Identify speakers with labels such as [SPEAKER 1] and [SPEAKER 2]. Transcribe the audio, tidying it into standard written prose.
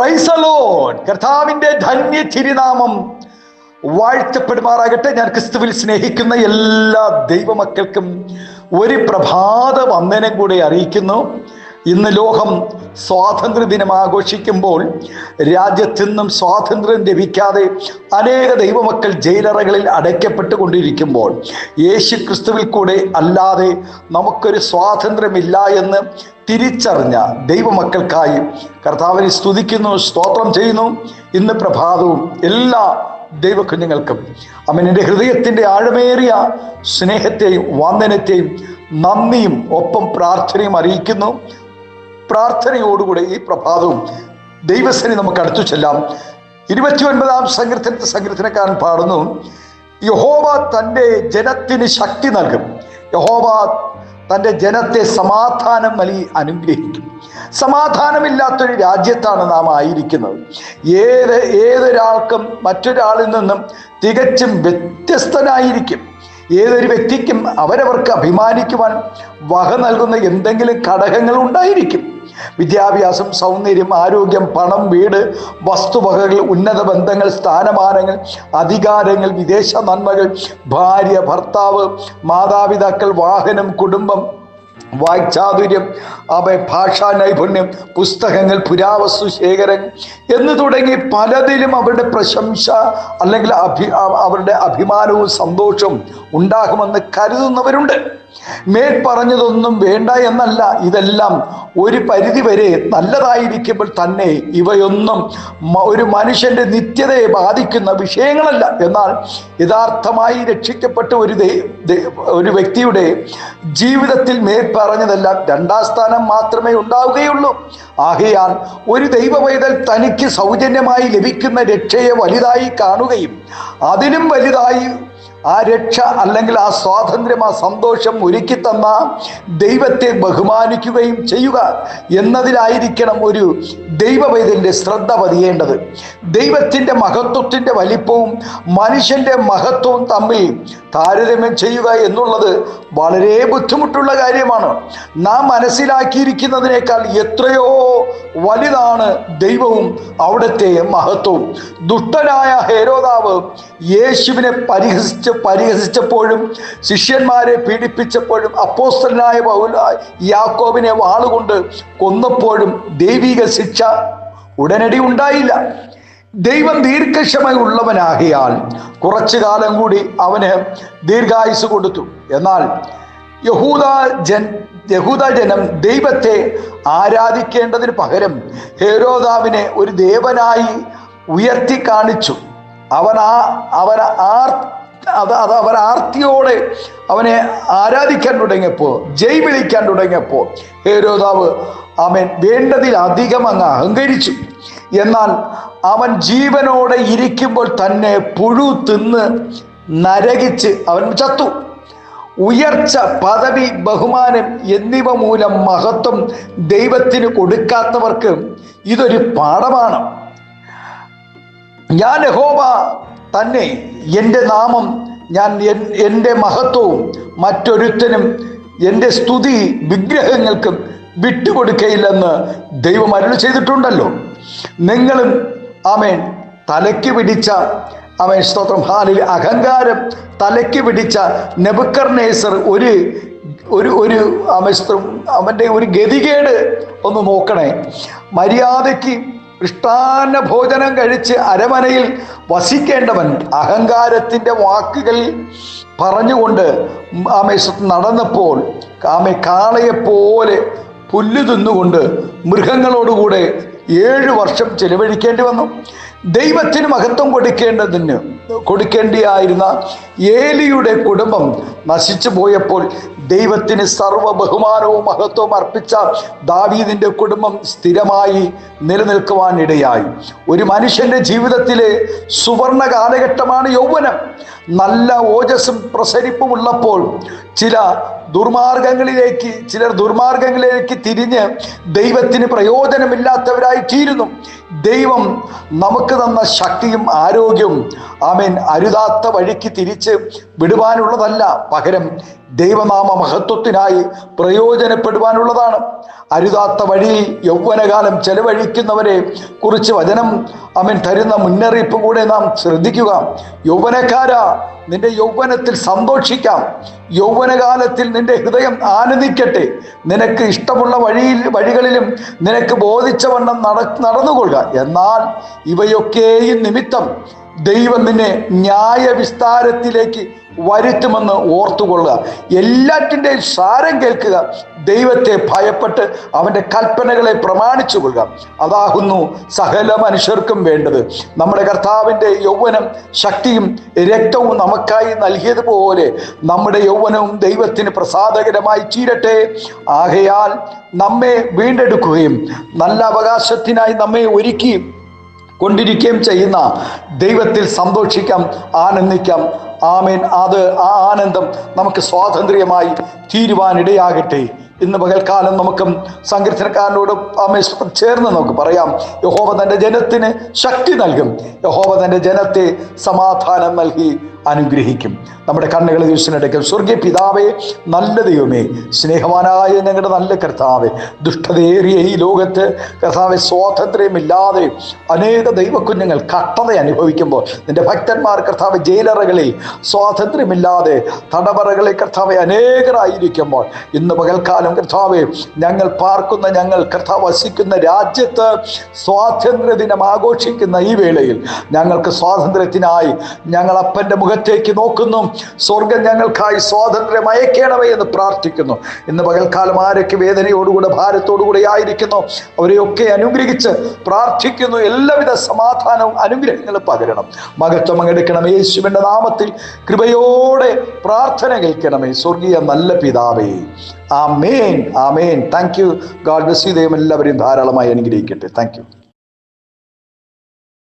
[SPEAKER 1] Praise the Lord. കർത്താവിന്റെ ധന്യ തിരുനാമം വാഴ്ത്തപ്പെടുമാറാകട്ടെ. ഞാൻ ക്രിസ്തുവിൽ സ്നേഹിക്കുന്ന എല്ലാ ദൈവമക്കൾക്കും ഒരു പ്രഭാത വന്ദനം കൂടെ അറിയിക്കുന്നു. ഇന്ന് ലോകം സ്വാതന്ത്ര്യ ദിനം ആഘോഷിക്കുമ്പോൾ രാജ്യത്തിന്നും സ്വാതന്ത്ര്യം ലഭിക്കാതെ അനേക ദൈവമക്കൾ ജയിലറകളിൽ അടയ്ക്കപ്പെട്ടുകൊണ്ടിരിക്കുമ്പോൾ യേശു ക്രിസ്തുവിൽ കൂടെ അല്ലാതെ നമുക്കൊരു സ്വാതന്ത്ര്യമില്ല എന്ന് തിരിച്ചറിഞ്ഞ ദൈവമക്കൾക്കായി കർത്താവിനെ സ്തുതിക്കുന്നു, സ്തോത്രം ചെയ്യുന്നു. ഇന്ന് പ്രഭാതവും എല്ലാ ദൈവകുഞ്ഞുങ്ങൾക്കും എൻ്റെ ഹൃദയത്തിൻ്റെ ആഴമേറിയ സ്നേഹത്തെയും വന്ദനത്തെയും നന്ദിയും ഒപ്പം പ്രാർത്ഥനയും അറിയിക്കുന്നു. പ്രാർത്ഥനയോടുകൂടെ ഈ പ്രഭാതവും ദൈവസേന നമുക്ക് അടുത്തു ചെല്ലാം. 29-ാം സങ്കീർത്തനക്കാരൻ പാടുന്നു, യഹോവ തൻ്റെ ജനത്തിന് ശക്തി നൽകും, യഹോവ തൻ്റെ ജനത്തെ സമാധാനം നൽകി അനുഗ്രഹിക്കും. സമാധാനമില്ലാത്തൊരു രാജ്യത്താണ് നാം ആയിരിക്കുന്നത്. ഏതൊരാൾക്കും മറ്റൊരാളിൽ നിന്നും തികച്ചും വ്യത്യസ്തനായിരിക്കും. ഏതൊരു വ്യക്തിക്കും അവരവർക്ക് അഭിമാനിക്കുവാൻ വക നൽകുന്ന എന്തെങ്കിലും ഘടകങ്ങൾ ഉണ്ടായിരിക്കും. വിദ്യാഭ്യാസം, സൗന്ദര്യം, ആരോഗ്യം, പണം, വീട്, വസ്തുവകകൾ, ഉന്നത ബന്ധങ്ങൾ, സ്ഥാനമാനങ്ങൾ, അധികാരങ്ങൾ, വിദേശ നന്മകൾ, ഭാര്യ, ഭർത്താവ്, മാതാപിതാക്കൾ, വാഹനം, കുടുംബം, വാക്ചാതുര്യം, ഭാഷാ നൈപുണ്യം, പുസ്തകങ്ങൾ, പുരാവസ്തു ശേഖരങ്ങൾ എന്ന് തുടങ്ങി പലതിലും അവരുടെ പ്രശംസ അല്ലെങ്കിൽ അവരുടെ അഭിമാനവും സന്തോഷവും ഉണ്ടാകുമെന്ന് കരുതുന്നവരുണ്ട്. മേൽ പറഞ്ഞതൊന്നും വേണ്ട എന്നല്ല, ഇതെല്ലാം ഒരു പരിധിവരെ നല്ലതായിരിക്കുമ്പോൾ തന്നെ ഇവയൊന്നും ഒരു മനുഷ്യന്റെ നിത്യതയെ ബാധിക്കുന്ന വിഷയങ്ങളല്ല. എന്നാൽ യഥാർത്ഥമായി രക്ഷിക്കപ്പെട്ട ഒരു വ്യക്തിയുടെ ജീവിതത്തിൽ മേൽ പറഞ്ഞതെല്ലാം 2-ാം സ്ഥാനം മാത്രമേ ഉണ്ടാവുകയുള്ളൂ. ആകയാൽ ഒരു ദൈവവൈതൽ തനിക്ക് സൗജന്യമായി ലഭിക്കുന്ന രക്ഷയെ വലുതായി കാണുകയും അതിലും വലുതായി ആ രക്ഷ അല്ലെങ്കിൽ ആ സ്വാതന്ത്ര്യം, ആ സന്തോഷം ഒരുക്കി തന്ന ദൈവത്തെ ബഹുമാനിക്കുകയും ചെയ്യുക എന്നതിലായിരിക്കണം ഒരു ദൈവവൈതലിൻ്റെ ശ്രദ്ധ പതിയേണ്ടത്. ദൈവത്തിൻ്റെ മഹത്വത്തിൻ്റെ വലിപ്പവും മനുഷ്യൻ്റെ മഹത്വവും തമ്മിൽ താരതമ്യം ചെയ്യുക എന്നുള്ളത് വളരെ ബുദ്ധിമുട്ടുള്ള കാര്യമാണ്. നാം മനസ്സിലാക്കിയിരിക്കുന്നതിനേക്കാൾ എത്രയോ വലുതാണ് ദൈവവും അവിടുത്തെ മഹത്വവും. ദുഷ്ടനായ ഹെരോദാവ് യേശുവിനെ പരിഹസിച്ചപ്പോഴും ശിഷ്യന്മാരെ പീഡിപ്പിച്ചപ്പോഴും അപ്പോസ്തലനായ യാക്കോബിനെ വാളുകൊണ്ട് കൊന്നപ്പോഴും ദൈവിക ശിക്ഷ ഉടനടി ഉണ്ടായില്ല. ദൈവം ദീർഘക്ഷമയുള്ളവനാകിയാൽ കുറച്ചു കാലം കൂടി അവന് ദീർഘായുസ് കൊടുത്തു. എന്നാൽ യഹൂദ ജനം ദൈവത്തെ ആരാധിക്കേണ്ടതിന് പകരം ഹെരോദാവിനെ ഒരു ദേവനായി ഉയർത്തി കാണിച്ചു. അവൻ ആർത്തിയോടെ അവനെ ആരാധിക്കാൻ തുടങ്ങിയപ്പോൾ, ജയ് വിളിക്കാൻ തുടങ്ങിയപ്പോൾ ഹെരോദാവ് വേണ്ടതിലധികം അങ്ങ് അഹങ്കരിച്ചു. എന്നാൽ അവൻ ജീവനോടെ ഇരിക്കുമ്പോൾ തന്നെ പുഴു തിന്ന് നരകിച്ച് അവൻ ചത്തു. ഉയർച്ച, പദവി, ബഹുമാനം എന്നിവ മൂലം മഹത്വം ദൈവത്തിന് കൊടുക്കാത്തവർക്ക് ഇതൊരു പാഠമാണ്. ഞാൻ യഹോവ തന്നെ, എൻ്റെ നാമം, ഞാൻ എൻ്റെ മഹത്വവും മറ്റൊരുത്തനും എൻ്റെ സ്തുതി വിഗ്രഹങ്ങൾക്കും വിട്ടുകൊടുക്കയില്ലെന്ന് ദൈവം അരുളി ചെയ്തിട്ടുണ്ടല്ലോ. നിങ്ങളും തലയ്ക്ക് പിടിച്ച സ്തോത്രം ഹാലിൽ അഹങ്കാരം തലയ്ക്ക് പിടിച്ച നെബൂഖദ്നേസർ അവൻ്റെ ഒരു ഗതികേട് ഒന്ന് നോക്കണേ. മര്യാദയ്ക്ക് മൃഷ്ടാന്ന ഭോജനം കഴിച്ച് അരമനയിൽ വസിക്കേണ്ടവൻ അഹങ്കാരത്തിൻ്റെ വാക്കുകൾ പറഞ്ഞുകൊണ്ട് നടന്നപ്പോൾ കാളയെപ്പോലെ പുല്ല് തിന്നുകൊണ്ട് മൃഗങ്ങളോടുകൂടെ 7 വർഷം ചെലവഴിക്കേണ്ടി വന്നു. ദൈവത്തിന് മഹത്വം കൊടുക്കേണ്ടിയായിരുന്ന ഏലിയുടെ കുടുംബം നശിച്ചു പോയപ്പോൾ ദൈവത്തിന് സർവ്വ ബഹുമാനവും മഹത്വവും അർപ്പിച്ച ദാവീദിൻ്റെ കുടുംബം സ്ഥിരമായി നിലനിൽക്കുവാൻ ഇടയായി. ഒരു മനുഷ്യൻ്റെ ജീവിതത്തിലെ സുവർണ കാലഘട്ടമാണ് യൗവനം. നല്ല ഓജസ്സും പ്രസരിപ്പും ഉള്ളപ്പോൾ ചിലർ ദുർമാർഗങ്ങളിലേക്ക് തിരിഞ്ഞ് ദൈവത്തിന് പ്രയോജനമില്ലാത്തവരായി തീരുന്നു. ദൈവം നമുക്ക് തന്ന ശക്തിയും ആരോഗ്യവും അരുതാത്ത വഴിക്ക് തിരിച്ച് വിടുവാനുള്ളതല്ല, പകരം ദൈവനാമ മഹത്വത്തിനായി പ്രയോജനപ്പെടുവാനുള്ളതാണ്. അരുതാത്ത വഴിയിൽ യൗവനകാലം ചെലവഴിക്കുന്നവരെ കുറിച്ച് വചനം തരുന്ന മുന്നറിയിപ്പ് കൂടെ നാം ശ്രദ്ധിക്കുക. യൗവനക്കാരാ, നിന്റെ യൗവനത്തിൽ സന്തോഷിക്കാം. യൗവനകാലത്തിൽ നിന്റെ ഹൃദയം ആനന്ദിക്കട്ടെ. നിനക്ക് ഇഷ്ടമുള്ള വഴികളിലും നിനക്ക് ബോധിച്ചവണ്ണം നടന്നുകൊള്ളുക. എന്നാൽ ഇവയൊക്കെയും നിമിത്തം ദൈവം നിന്നെ ന്യായവിസ്താരത്തിലേക്ക് വരുത്തുമെന്ന് ഓർത്തുകൊള്ളുക. എല്ലാറ്റിൻ്റെയും സാരം കേൾക്കുക. ദൈവത്തെ ഭയപ്പെട്ട് അവൻ്റെ കൽപ്പനകളെ പ്രമാണിച്ചു കൊള്ളുക. അതാകുന്നു സകല മനുഷ്യർക്കും വേണ്ടത്. നമ്മുടെ കർത്താവിൻ്റെ യൗവനം ശക്തിയും രക്തവും നമുക്കായി നൽകിയതുപോലെ നമ്മുടെ യൗവനവും ദൈവത്തിന് പ്രസാദകരമായി തീരട്ടെ. ആകയാൽ നമ്മെ വീണ്ടെടുക്കുകയും നല്ല അവകാശത്തിനായി നമ്മെ ഒരുക്കി കൊണ്ടിരിക്കുകയും ചെയ്യുന്ന ദൈവത്തിൽ സന്തോഷിക്കാം, ആനന്ദിക്കാം. ആമേൻ. ആ ആനന്ദം നമുക്ക് സ്വാതന്ത്ര്യമായി തീരുവാനിടയാകട്ടെ. ഇന്ന് പകൽക്കാലം നമുക്ക് സങ്കീർത്തനക്കാരനോട് ചേർന്ന് നമുക്ക് പറയാം, യഹോവ തൻ്റെ ജനത്തിന് ശക്തി നൽകും. യഹോവ തൻ്റെ ജനത്തെ സമാധാനം നൽകി അനുഗ്രഹിക്കും. നമ്മുടെ കണ്ണുകളെ ദിവസത്തിനടയ്ക്കും. സ്വർഗീയ പിതാവേ, നല്ല ദൈവമേ, സ്നേഹവാനായ ഞങ്ങളുടെ നല്ല കർത്താവേ, ദുഷ്ടതയേറിയ ഈ ലോകത്ത് കർത്താവെ സ്വാതന്ത്ര്യമില്ലാതെ അനേക ദൈവകുഞ്ഞുങ്ങൾ കഷ്ടത അനുഭവിക്കുമ്പോൾ, നിന്റെ ഭക്തന്മാർ കർത്താവ് ജയിലറകളിൽ സ്വാതന്ത്ര്യമില്ലാതെ തടവറകളിൽ കർത്താവെ അനേകരായിരിക്കുമ്പോൾ, ഇന്ന് പകൽക്കാലം കർത്താവെ ഞങ്ങൾ പാർക്കുന്ന, ഞങ്ങൾ കർത്താവ് വസിക്കുന്ന രാജ്യത്ത് സ്വാതന്ത്ര്യ ദിനം ആഘോഷിക്കുന്ന ഈ വേളയിൽ ഞങ്ങൾക്ക് സ്വാതന്ത്ര്യത്തിനായി ഞങ്ങൾ അപ്പൻ്റെ മുഖത്തേക്ക് നോക്കുന്നു. സ്വർഗം ഞങ്ങൾക്കായി സ്വാതന്ത്ര്യം അയക്കണമേ എന്ന് പ്രാർത്ഥിക്കുന്നു. ഇന്ന് പകൽക്കാലം ആരൊക്കെ വേദനയോടുകൂടെ ഭാരത്തോടുകൂടെ ആയിരിക്കുന്നു അവരെയൊക്കെ അനുഗ്രഹിച്ച് പ്രാർത്ഥിക്കുന്നു. എല്ലാവിധ സമാധാനവും അനുഗ്രഹങ്ങളും പകരണം. മഹത്വം പങ്കെടുക്കണം. യേശുവിൻ്റെ നാമത്തിൽ കൃപയോടെ പ്രാർത്ഥന കേൾക്കണമേ സ്വർഗീയ നല്ല പിതാവേ. ആമേൻ, ആമേൻ. Thank you. God bless you. ദൈവം എല്ലാവരെയും ധാരാളമായി അനുഗ്രഹിക്കട്ടെ. Thank U.